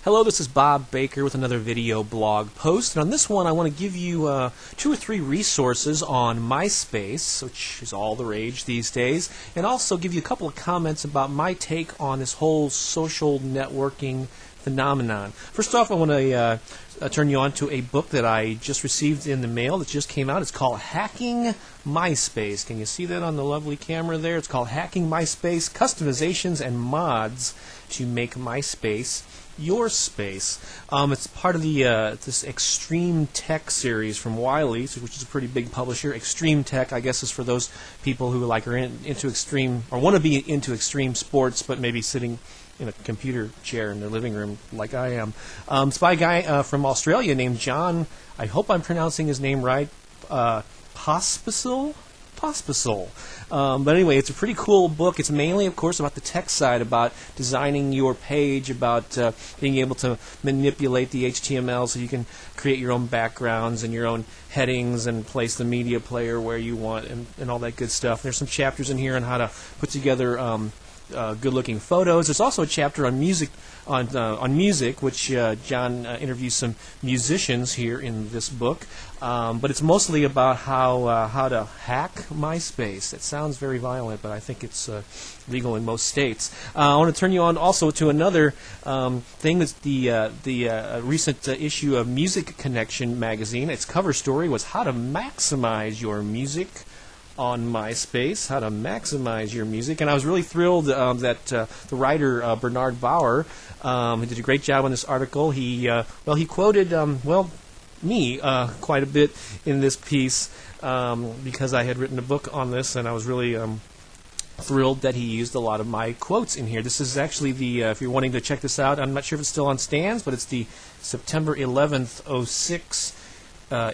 Hello, this is Bob Baker with another video blog post, and on this one I want to give you 2 or 3 resources on MySpace, which is all the rage these days, and also give you a couple of comments about my take on this whole social networking phenomenon. First off, I want to turn you on to a book that I just received in the mail that just came out. It's called Hacking MySpace. Can you see that on the lovely camera there? It's called Hacking MySpace, Customizations and Mods to Make MySpace Your Space. It's part of the this Extreme Tech series from Wiley, which is a pretty big publisher. Extreme Tech, I guess, is for those people who are into extreme or want to be into extreme sports, but maybe sitting in a computer chair in their living room like I am. It's by a guy from Australia named John. I hope I'm pronouncing his name right. Pospisil. But anyway, it's a pretty cool book. It's mainly, of course, about the tech side, about designing your page, about being able to manipulate the HTML so you can create your own backgrounds and your own headings and place the media player where you want and all that good stuff. There's some chapters in here on how to put together good-looking photos. There's also a chapter on music, which John interviews some musicians here in this book. But it's mostly about how to hack MySpace. It sounds very violent, but I think it's legal in most states. I want to turn you on also to another thing. That's the recent issue of Music Connection magazine. Its cover story was how to maximize your music on MySpace, how to maximize your music, and I was really thrilled that the writer Bernard Bauer who did a great job on this article. He quoted me quite a bit in this piece because I had written a book on this, and I was really thrilled that he used a lot of my quotes in here. This is actually the if you're wanting to check this out, I'm not sure if it's still on stands, but it's the September 11th, 06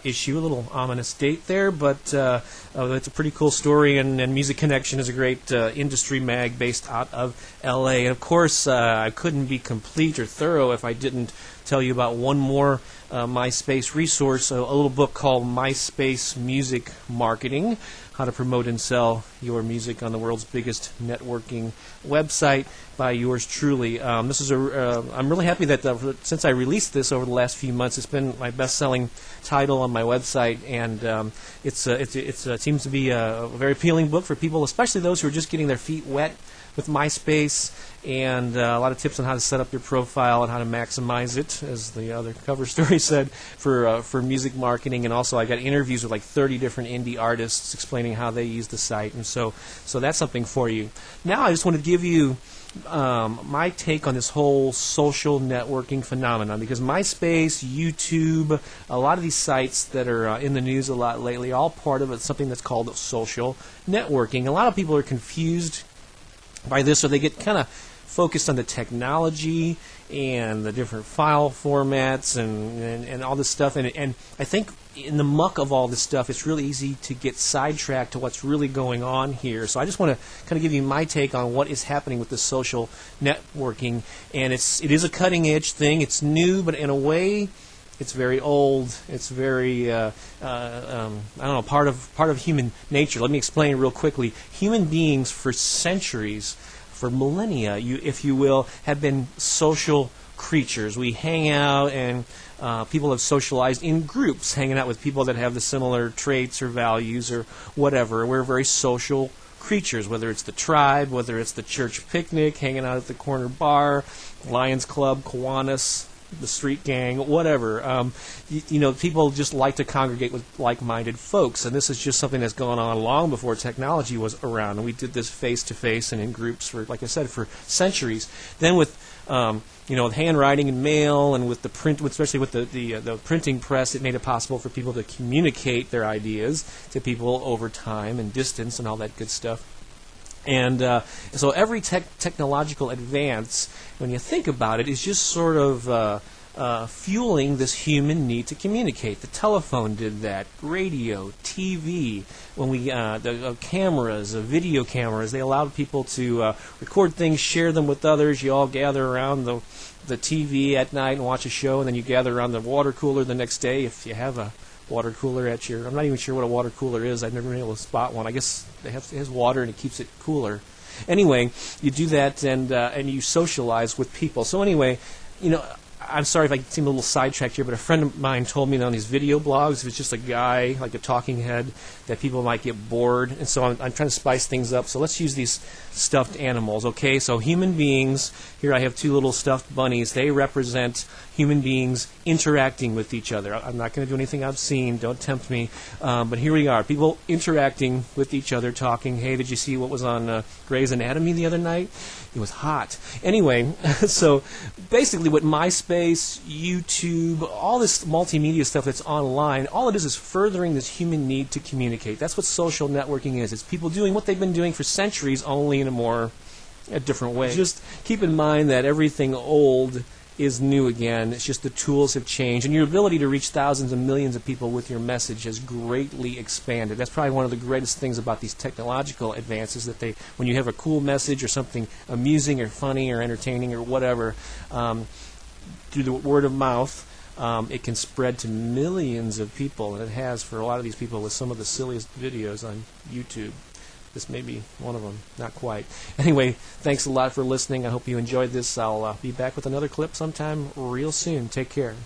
issue, a little ominous date there, but it's a pretty cool story, and Music Connection is a great industry mag based out of LA. And of course, I couldn't be complete or thorough if I didn't tell you about one more MySpace resource, a little book called MySpace Music Marketing, How to Promote and Sell Your Music on the World's Biggest Networking Website, by yours truly. I'm really happy that since I released this over the last few months, it's been my best-selling title on my website, and it seems to be a very appealing book for people, especially those who are just getting their feet wet with MySpace, and a lot of tips on how to set up your profile and how to maximize it, as the other cover story said, for music marketing. And also I got interviews with like 30 different indie artists explaining how they use the site, and so that's something for you. Now I just want to give you my take on this whole social networking phenomenon, because MySpace, YouTube, a lot of these sites that are in the news a lot lately, all part of something that's called social networking. A lot of people are confused by this, or they get kind of focused on the technology and the different file formats and all this stuff, and I think in the muck of all this stuff, it's really easy to get sidetracked to what's really going on here. So I just want to kind of give you my take on what is happening with the social networking, and it is a cutting edge thing. It's new, but in a way, it's very old. It's very I don't know, part of human nature. Let me explain real quickly. Human beings for centuries, for millennia, if you will, have been social creatures. We hang out, and people have socialized in groups, hanging out with people that have the similar traits or values or whatever. We're very social creatures, whether it's the tribe, whether it's the church picnic, hanging out at the corner bar, Lions Club, Kiwanis, the street gang, whatever. People just like to congregate with like-minded folks, and this is just something that's gone on long before technology was around. And we did this face-to-face and in groups for, like I said, for centuries. Then with handwriting and mail, and with the print, especially with the printing press, it made it possible for people to communicate their ideas to people over time and distance and all that good stuff. And so every technological advance, when you think about it, is just sort of fueling this human need to communicate. The telephone did that, radio, TV, when the cameras, video cameras, they allowed people to record things, share them with others. You all gather around the TV at night and watch a show, and then you gather around the water cooler the next day if you have a water cooler at your... I'm not even sure what a water cooler is. I've never been able to spot one. I guess it has water and it keeps it cooler. Anyway, you do that, and you socialize with people. So anyway, I'm sorry if I seem a little sidetracked here, but a friend of mine told me that on these video blogs, if it's just a guy, like a talking head, that people might get bored. And so I'm trying to spice things up. So let's use these stuffed animals, okay? So human beings, here I have two little stuffed bunnies. They represent human beings interacting with each other. I'm not going to do anything obscene. Don't tempt me. But here we are, people interacting with each other, talking. Hey, did you see what was on Grey's Anatomy the other night? It was hot. Anyway, so basically what MySpace, YouTube, all this multimedia stuff that's online, all it is furthering this human need to communicate. That's what social networking is. It's people doing what they've been doing for centuries, only in a different way. Just keep in mind that everything old is new again. It's just the tools have changed, and your ability to reach thousands and millions of people with your message has greatly expanded. That's probably one of the greatest things about these technological advances, that when you have a cool message or something amusing or funny or entertaining or whatever, through the word of mouth, it can spread to millions of people, and it has for a lot of these people with some of the silliest videos on YouTube. This may be one of them. Not quite. Anyway, thanks a lot for listening. I hope you enjoyed this. I'll be back with another clip sometime real soon. Take care.